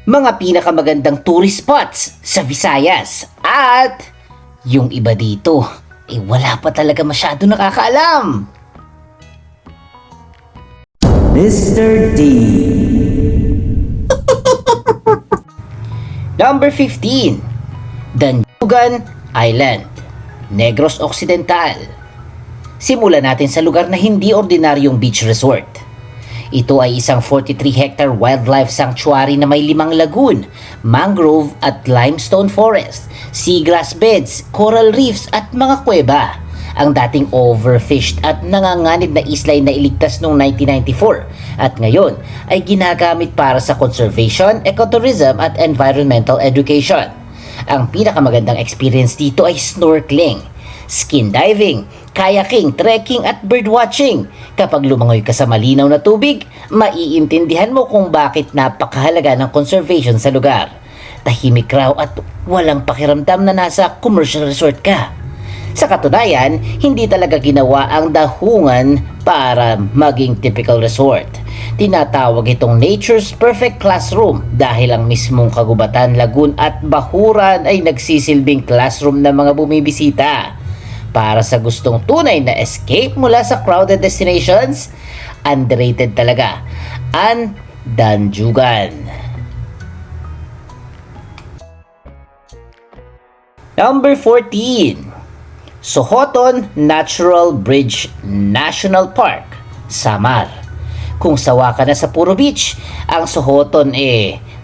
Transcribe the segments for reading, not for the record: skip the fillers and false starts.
mga pinakamagandang tourist spots sa Visayas. At yung iba dito, wala pa talaga masyado nakakaalam. Mr. D. Number 15, Danjugan Island, Negros Occidental. Simulan natin sa lugar na hindi ordinaryong beach resort. Ito ay isang 43-hectare wildlife sanctuary na may 5 lagoon, mangrove at limestone forest, seagrass beds, coral reefs at mga kuweba. Ang dating overfished at nanganganib na isla ay nailigtas noong 1994 at ngayon ay ginagamit para sa conservation, ecotourism at environmental education. Ang pinakamagandang experience dito ay snorkeling, skin diving, kayaking, trekking at birdwatching. Kapag lumangoy ka sa malinaw na tubig, maiintindihan mo kung bakit napakahalaga ng conservation sa lugar. Tahimik raw at walang pakiramdam na nasa commercial resort ka. Sa katunayan, hindi talaga ginawa ang dahungan para maging typical resort. Tinatawag itong Nature's Perfect Classroom dahil ang mismong kagubatan, lagoon at bahuran ay nagsisilbing classroom ng mga bumibisita. Para sa gustong tunay na escape mula sa crowded destinations, underrated talaga ang Danjugan. Number 14, Sohoton Natural Bridge National Park, Samar. Kung sawa ka na sa puro beach, ang Sohoton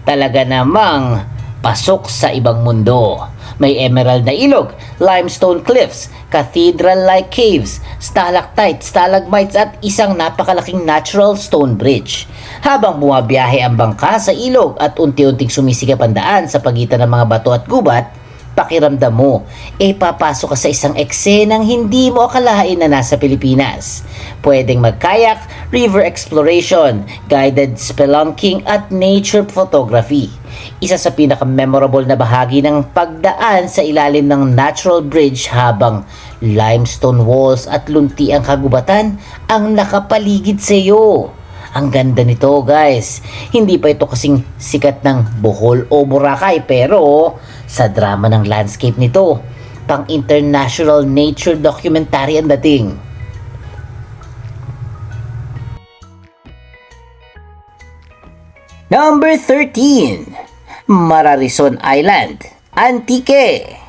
talaga namang pasok sa ibang mundo. May emerald na ilog, limestone cliffs, cathedral-like caves, stalactites, stalagmites at isang napakalaking natural stone bridge. Habang bumabiyahe ang bangka sa ilog at unti-unting sumisikap ang daan sa pagitan ng mga bato at gubat, pakiramdam mo, papasok ka sa isang eksenang hindi mo akalain na nasa Pilipinas. Pwedeng magkayak, river exploration, guided spelunking at nature photography. Isa sa pinaka-memorable na bahagi ng pagdaan sa ilalim ng natural bridge habang limestone walls at lunti ang kagubatan ang nakapaligid sa iyo. Ang ganda nito, guys. Hindi pa ito kasing sikat ng Bohol o Boracay, pero sa drama ng landscape nito, pang international nature documentary ang dating. Number 13, Mararison Island, Antique.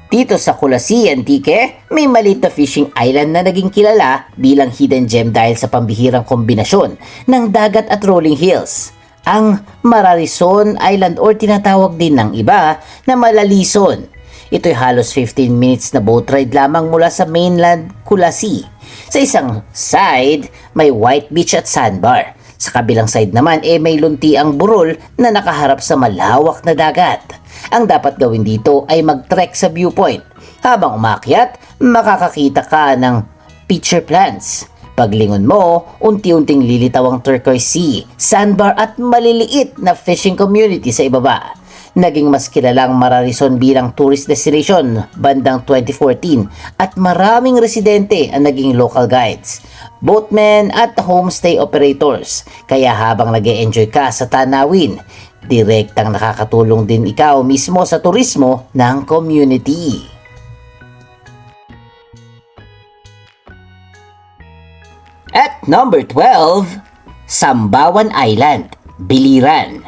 Dito sa Kulasi, Antique, may maliit na fishing island na naging kilala bilang hidden gem dahil sa pambihirang kombinasyon ng dagat at rolling hills. Ang Mararison Island or tinatawag din ng iba na Malalison. Ito'y halos 15 minutes na boat ride lamang mula sa mainland Kulasi. Sa isang side, may white beach at sandbar. Sa kabilang side naman may lunti ang burol na nakaharap sa malawak na dagat. Ang dapat gawin dito ay mag-trek sa viewpoint. Habang umakyat, makakakita ka ng pitcher plants. Paglingon mo, unti-unting lilitaw ang turquoise sea, sandbar at maliliit na fishing community sa ibaba. Naging mas kilalang Mararison bilang tourist destination bandang 2014 at maraming residente ang naging local guides, boatmen at homestay operators. Kaya habang nag-e-enjoy ka sa tanawin, direktang nakakatulong din ikaw mismo sa turismo ng community. At number 12, Sambawan Island, Biliran.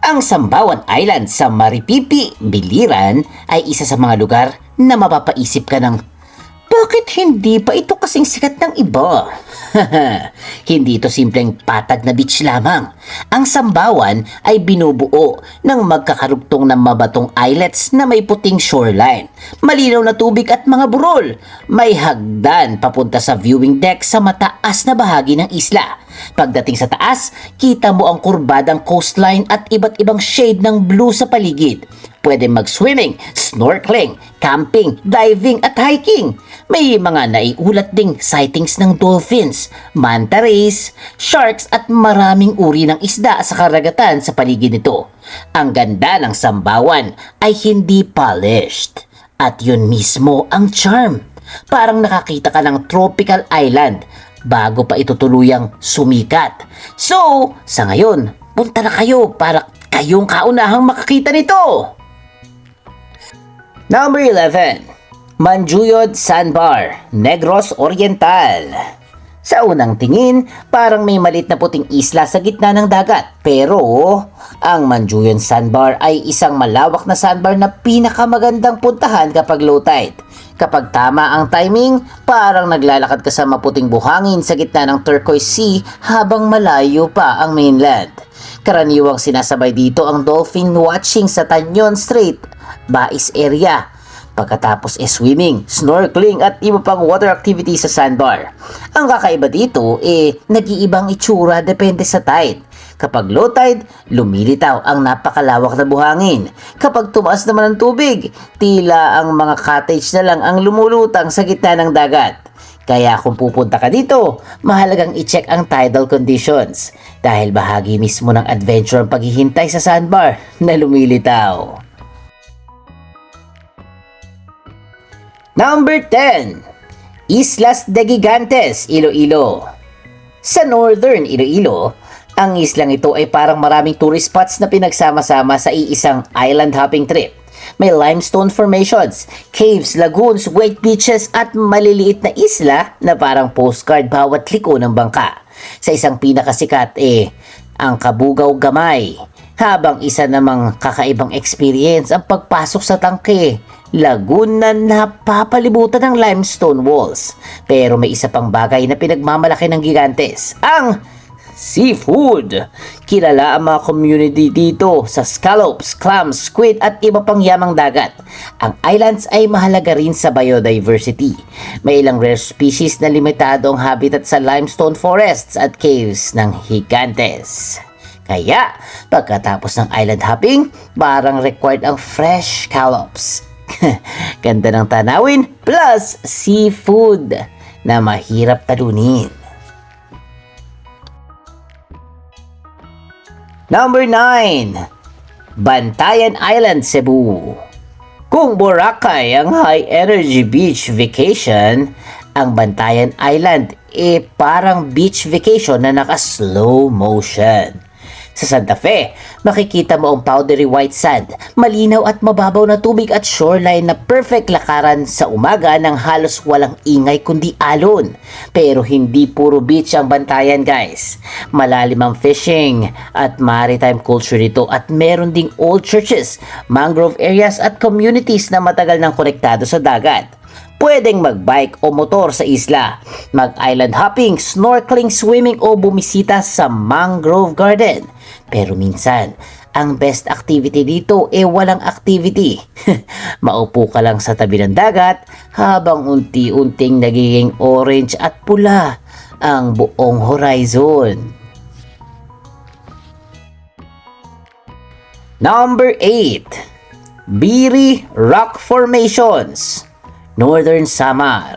Ang Sambawan Island sa Maripipi, Biliran ay isa sa mga lugar na mapapaisip ka ng, bakit hindi pa ito kasing sikat ng iba? Hindi ito simpleng patag na beach lamang. Ang Sambawan ay binubuo ng magkakarugtong na mabatong islets na may puting shoreline, malinaw na tubig at mga burol. May hagdan papunta sa viewing deck sa mataas na bahagi ng isla. Pagdating sa taas, kita mo ang kurbadang coastline at iba't ibang shade ng blue sa paligid. Pwede mag-swimming, snorkeling, camping, diving at hiking. May mga naiulat ding sightings ng dolphins, manta rays, sharks at maraming uri ng isda sa karagatan sa paligid nito. Ang ganda ng Sambawan ay hindi polished. At yun mismo ang charm. Parang nakakita ka ng tropical island bago pa ito tuluyang sumikat. So, sa ngayon, punta na kayo para kayong kaunahang makakita nito. Number 11. Manjuyod Sandbar, Negros Oriental. Sa unang tingin, parang may maliit na puting isla sa gitna ng dagat. Pero, ang Manjuyod Sandbar ay isang malawak na sandbar na pinakamagandang puntahan kapag low tide. Kapag tama ang timing, parang naglalakad ka sa maputing buhangin sa gitna ng turquoise sea habang malayo pa ang mainland. Karaniwang sinasabay dito ang dolphin watching sa Tanyon Strait, Bais area. Pagkatapos swimming, snorkeling at iba pang water activity sa sandbar. Ang kakaiba dito nag-iibang itsura depende sa tide. Kapag low tide, lumilitaw ang napakalawak na buhangin. Kapag tumaas naman ang tubig, tila ang mga cottage na lang ang lumulutang sa gitna ng dagat. Kaya kung pupunta ka dito, mahalagang i-check ang tidal conditions dahil bahagi mismo ng adventure ang paghihintay sa sandbar na lumilitaw. Number 10. Islas de Gigantes, Iloilo. Sa Northern Iloilo, ang islang ito ay parang maraming tourist spots na pinagsama-sama sa iisang island hopping trip. May limestone formations, caves, lagoons, white beaches at maliliit na isla na parang postcard bawat liko ng bangka. Sa isang pinakasikat ang Kabugaw Gamay. Habang isa namang kakaibang experience ang pagpasok sa tangke, lagoon na napapalibutan ng limestone walls. Pero may isa pang bagay na pinagmamalaki ng Gigantes, ang seafood. Kilala ang mga community dito sa scallops, clams, squid at iba pang yamang dagat. Ang islands ay mahalaga rin sa biodiversity. May ilang rare species na limitado ang habitat sa limestone forests at caves ng Gigantes. Kaya, pagkatapos ng island hopping, parang required ang fresh scallops. Ganda ng tanawin plus seafood na mahirap talunin. Number 9. Bantayan Island, Cebu. Kung Boracay ang high-energy beach vacation, ang Bantayan Island parang beach vacation na naka-slow motion. Sa Santa Fe, makikita mo ang powdery white sand, malinaw at mababaw na tubig at shoreline na perfect lakaran sa umaga ng halos walang ingay kundi alon. Pero hindi puro beach ang Bantayan, guys. Malalim ang fishing at maritime culture nito at meron ding old churches, mangrove areas at communities na matagal nang konektado sa dagat. Pwedeng magbike o motor sa isla, mag-island hopping, snorkeling, swimming o bumisita sa mangrove garden. Pero minsan, ang best activity dito walang activity. Maupo ka lang sa tabi ng dagat habang unti-unting nagiging orange at pula ang buong horizon. Number 8. Biri Rock Formations, Northern Samar.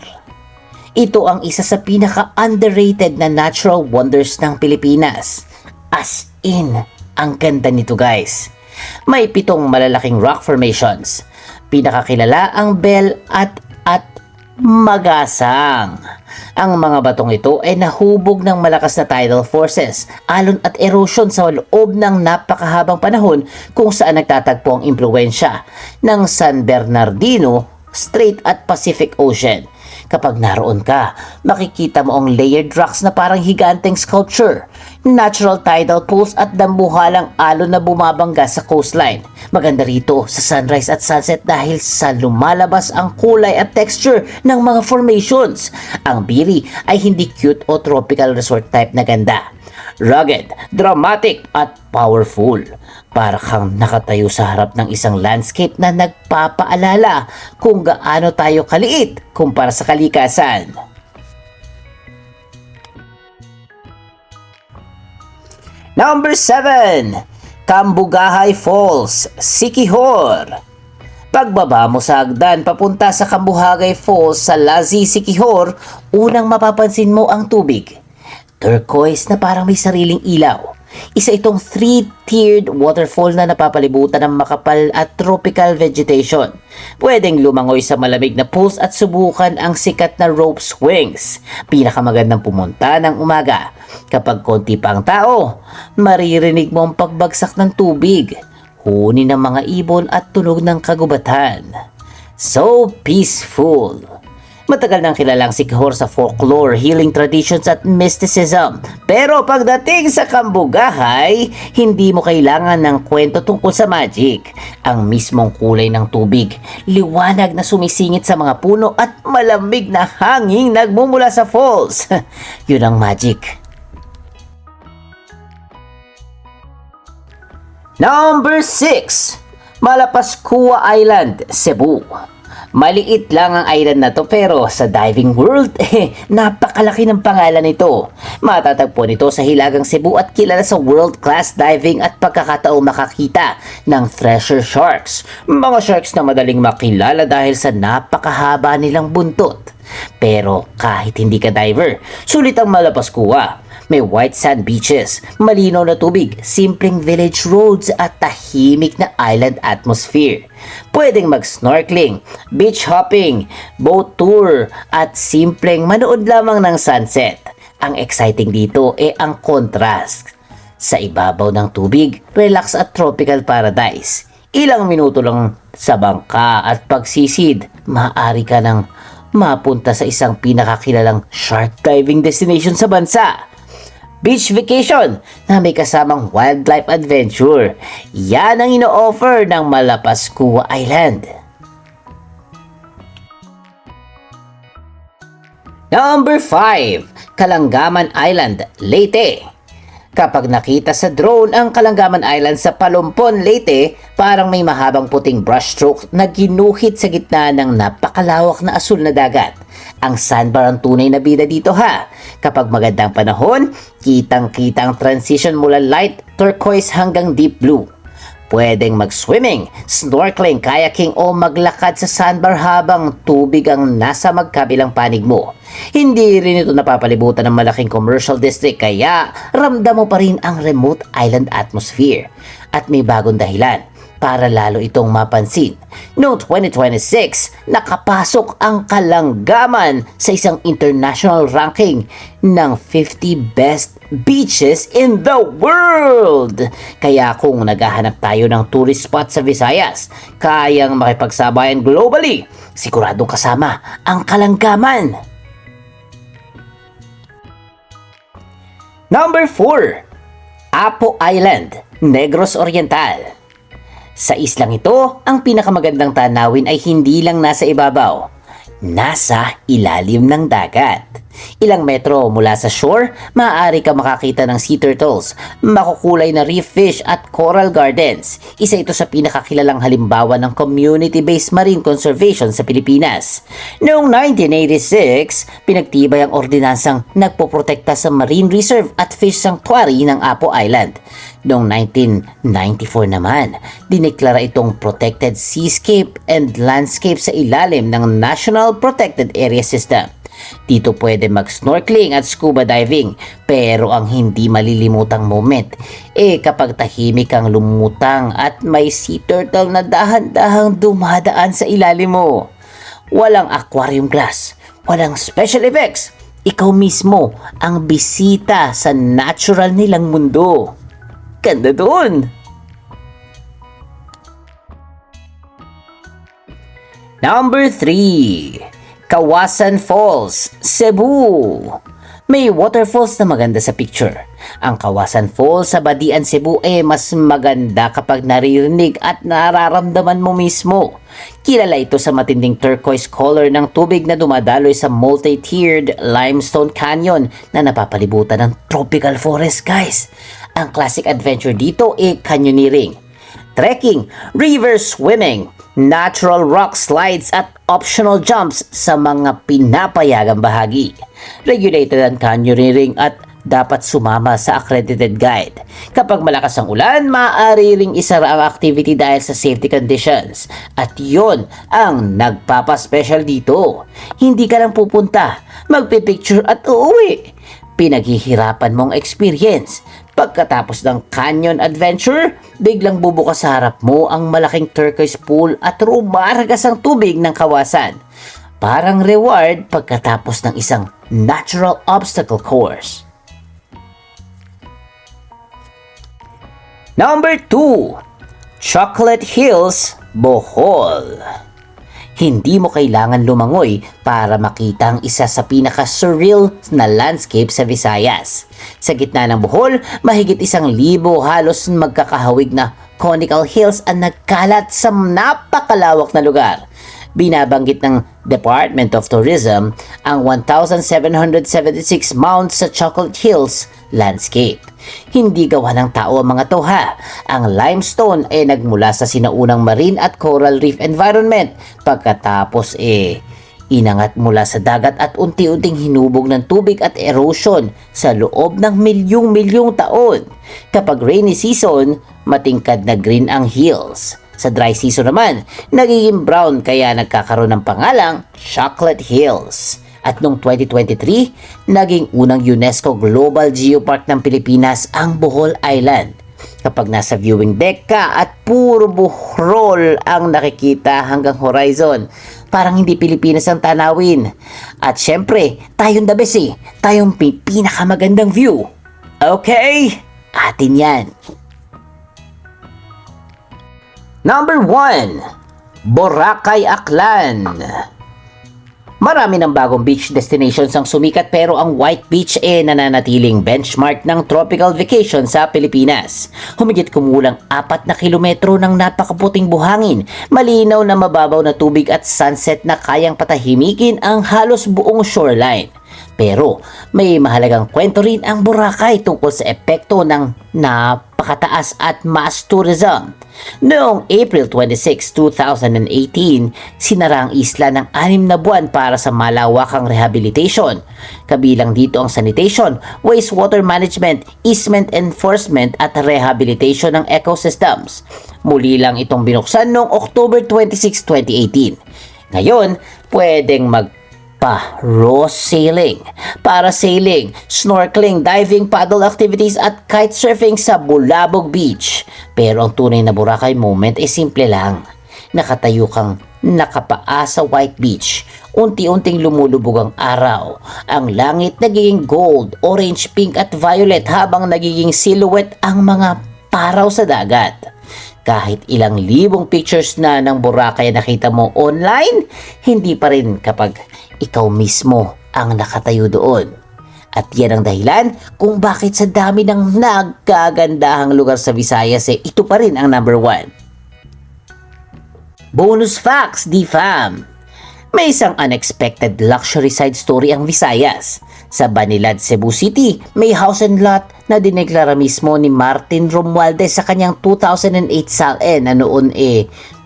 Ito ang isa sa pinaka-underrated na natural wonders ng Pilipinas. As in, ang ganda nito, guys. May 7 malalaking rock formations. Pinakakilala ang Bell at Magasang. Ang mga batong ito ay nahubog ng malakas na tidal forces, alon at erosion sa loob ng napakahabang panahon kung saan nagtatagpo ang impluwensya ng San Bernardino Strait at Pacific Ocean. Kapag naroon ka, makikita mo ang layered rocks na parang higanteng sculpture, natural tidal pools at dambuhalang alon na bumabangga sa coastline. Maganda rito sa sunrise at sunset dahil sa lumalabas ang kulay at texture ng mga formations. Ang Biri ay hindi cute o tropical resort type na ganda. Rugged, dramatic at powerful. Para kang nakatayo sa harap ng isang landscape na nagpapaalala kung gaano tayo kaliit kumpara sa kalikasan. Number 7. Cambugahay Falls, Siquijor. Pagbaba mo sa hagdan papunta sa Cambugahay Falls sa Lazi, Siquijor, unang mapapansin mo ang tubig. Turquoise na parang may sariling ilaw. Isa itong 3-tiered waterfall na napapalibutan ng makapal at tropical vegetation. Pwedeng lumangoy sa malamig na pools at subukan ang sikat na rope swings. Pinakamagandang pumunta ng umaga. Kapag konti pa ang tao, maririnig mo ang pagbagsak ng tubig, huni ng mga ibon at tunog ng kagubatan. So peaceful. Matagal nang kilalang si Kahor sa folklore, healing traditions at mysticism. Pero pagdating sa Kambugahay, hindi mo kailangan ng kwento tungkol sa magic. Ang mismong kulay ng tubig, liwanag na sumisingit sa mga puno at malamig na hangin nagmumula sa falls. Yun ang magic. Number 6. Malapaskua Island, Cebu. Maliit lang ang island na to pero sa diving world, napakalaki ng pangalan nito. Matatagpuan ito sa Hilagang Cebu at kilala sa world-class diving at pagkakataong makakita ng treasure sharks. Mga sharks na madaling makilala dahil sa napakahaba nilang buntot. Pero kahit hindi ka diver, sulit ang Malapaskua. May white sand beaches, malinaw na tubig, simpleng village roads at tahimik na island atmosphere. Pwedeng mag-snorkeling, beach hopping, boat tour at simpleng manood lamang ng sunset. Ang exciting dito ay ang contrast. Sa ibabaw ng tubig, relax at tropical paradise. Ilang minuto lang sa bangka at pagsisid, maaari ka nang mapunta sa isang pinakakilalang shark diving destination sa bansa. Beach vacation na may kasamang wildlife adventure. Yan ang ino-offer ng Malapaskua Island. Number 5. Kalangaman Island, Leyte. Kapag nakita sa drone ang Kalangaman Island sa Palumpon, Leyte, parang may mahabang puting brushstroke na ginuhit sa gitna ng napakalawak na asul na dagat. Ang sandbar ang tunay na bida dito ha. Kapag magandang panahon, kitang-kita ang transition mula light turquoise hanggang deep blue. Pwedeng mag-swimming, snorkeling, kayaking o maglakad sa sandbar habang tubig ang nasa magkabilang panig mo. Hindi rin ito napapalibutan ng malaking commercial district kaya ramdam mo pa rin ang remote island atmosphere. At may bagong dahilan para lalo itong mapansin. Noong 2026, nakapasok ang Kalangaman sa isang international ranking ng 50 best beaches in the world. Kaya kung naghahanap tayo ng tourist spot sa Visayas, kayang makipagsabayan globally, siguradong kasama ang Kalangaman. Number 4. Apo Island, Negros Oriental. Sa islang ito, ang pinakamagandang tanawin ay hindi lang nasa ibabaw, nasa ilalim ng dagat. Ilang metro mula sa shore, maaari ka makakita ng sea turtles, makukulay na reef fish at coral gardens. Isa ito sa pinakakilalang halimbawa ng community-based marine conservation sa Pilipinas. Noong 1986, pinagtibay ang ordinansang nagpoprotekta sa marine reserve at fish sanctuary ng Apo Island. Noong 1994 naman, dineklara itong protected seascape and landscape sa ilalim ng National Protected Area System. Dito pwede mag-snorkeling at scuba diving, pero ang hindi malilimutang moment kapag tahimik kang lumutang at may sea turtle na dahan-dahang dumadaan sa ilalim mo. Walang aquarium glass, walang special effects. Ikaw mismo ang bisita sa natural nilang mundo. Ganda doon! Number 3. Kawasan Falls, Cebu. May waterfalls na maganda sa picture. Ang Kawasan Falls sa Badian, Cebu mas maganda kapag naririnig at nararamdaman mo mismo. Kilala ito sa matinding turquoise color ng tubig na dumadaloy sa multi-tiered limestone canyon na napapalibutan ng tropical forest, guys. Ang classic adventure dito canyoneering, trekking, river swimming, natural rock slides at optional jumps sa mga pinapayagang bahagi. Regulated ang canyoneering at dapat sumama sa accredited guide. Kapag malakas ang ulan, maaari ring isara ang activity dahil sa safety conditions. At yon ang nagpapaspecial dito. Hindi ka lang pupunta, magpipicture at uuwi. Pinaghihirapan mong experience. Pagkatapos ng canyon adventure, biglang bubukas sa harap mo ang malaking turquoise pool at rumaragas ang tubig ng kawasan. Parang reward pagkatapos ng isang natural obstacle course. Number 2, Chocolate Hills, Bohol. Hindi mo kailangan lumangoy para makita ang isa sa pinaka-surreal na landscape sa Visayas. Sa gitna ng Bohol, mahigit 1,000 halos magkakahawig na conical hills ang nagkalat sa napakalawak na lugar. Binabanggit ng Department of Tourism ang 1,776 mounds sa Chocolate Hills landscape. Hindi gawa ng tao ang mga to ha. Ang limestone ay nagmula sa sinaunang marine at coral reef environment. Pagkatapos inangat mula sa dagat at unti-unting hinubog ng tubig at erosion sa loob ng milyong-milyong taon. Kapag rainy season, matingkad na green ang hills. Sa dry season naman, nagiging brown kaya nagkakaroon ng pangalang Chocolate Hills. At noong 2023, naging unang UNESCO Global Geopark ng Pilipinas ang Bohol Island. Kapag nasa viewing deck ka at puro buhrol ang nakikita hanggang horizon, parang hindi Pilipinas ang tanawin. At syempre, tayong the best tayong pinakamagandang view. Okay, atin yan. Number 1, Boracay, Aklan. Marami ng bagong beach destinations ang sumikat pero ang White Beach nananatiling benchmark ng tropical vacation sa Pilipinas. Humigit kumulang 4 na kilometro ng napakaputing buhangin, malinaw na mababaw na tubig at sunset na kayang patahimikin ang halos buong shoreline. Pero may mahalagang kwento rin ang Boracay tungkol sa epekto ng napakataas at mass tourism. Noong April 26, 2018, sinara ang isla ng 6 na buwan para sa malawakang rehabilitation. Kabilang dito ang sanitation, wastewater management, easement enforcement at rehabilitation ng ecosystems. Muli lang itong binuksan noong October 26, 2018. Ngayon, pwedeng raw sailing, parasailing, snorkeling, diving, paddle activities at kitesurfing sa Bulabog Beach. Pero ang tunay na Boracay moment ay simple lang. Nakatayo kang nakapaa sa White Beach. Unti-unting lumulubog ang araw. Ang langit nagiging gold, orange, pink at violet habang nagiging silhouette ang mga paraw sa dagat. Kahit ilang libong pictures na ng Boracay nakita mo online, hindi pa rin kapag ikaw mismo ang nakatayo doon. At yan ang dahilan kung bakit sa dami ng nagkagandahang lugar sa Visayas ito pa rin ang number 1. Bonus facts, D-Fam! May isang unexpected luxury side story ang Visayas. Sa Banilad, Cebu City, may house and lot na dineklara mismo ni Martin Romualdez sa kanyang 2008 SALN na noon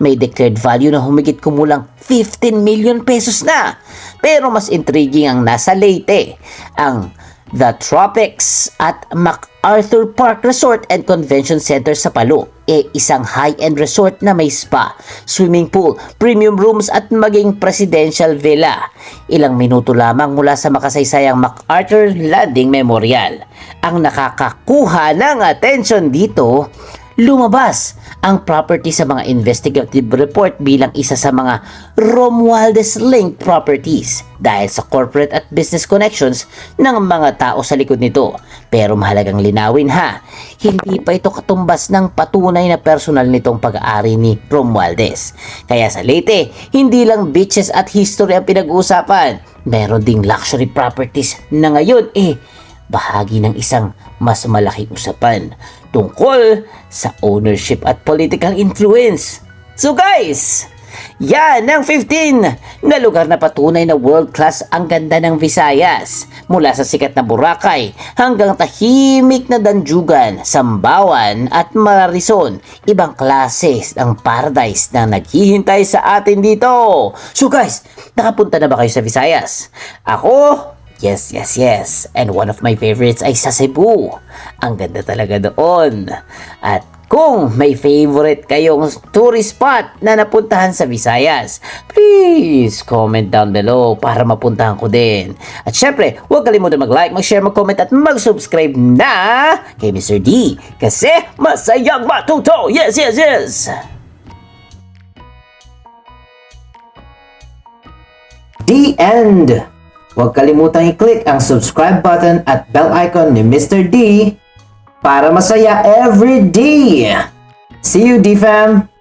may declared value na humigit kumulang 15 million pesos na. Pero mas intriguing ang nasa Leyte, ang The Tropics at MacArthur Park Resort and Convention Center sa Palu. Isang high-end resort na may spa, swimming pool, premium rooms at maging presidential villa. Ilang minuto lamang mula sa makasaysayang MacArthur Landing Memorial. Ang nakakakuha ng atensyon dito, lumabas ang property sa mga investigative report bilang isa sa mga Romualdez-linked properties dahil sa corporate at business connections ng mga tao sa likod nito. Pero mahalagang linawin ha, hindi pa ito katumbas ng patunay na personal nitong pag-aari ni Romualdez. Kaya sa Leyte, hindi lang beaches at history ang pinag-uusapan, meron ding luxury properties na ngayon bahagi ng isang mas malaking usapan tungkol sa ownership at political influence. So guys, yan ang 15 na lugar na patunay na world class ang ganda ng Visayas. Mula sa sikat na Boracay hanggang tahimik na Danjugan, Sambawan at Mararison, ibang klase ang paradise na naghihintay sa atin dito. So guys, nakapunta na ba kayo sa Visayas? Ako, yes. And one of my favorites ay sa Cebu. Ang ganda talaga doon. At Kung may favorite kayong tourist spot na napuntahan sa Visayas, please comment down below para mapuntahan ko din. At syempre, huwag kalimutan mag-like, mag-share, mag-comment at mag-subscribe na kay Mr. D. Kasi masayang matuto! Yes, yes, yes! The end! Huwag kalimutang i-click ang subscribe button at bell icon ni Mr. D para masaya every day! See you, D-Fam!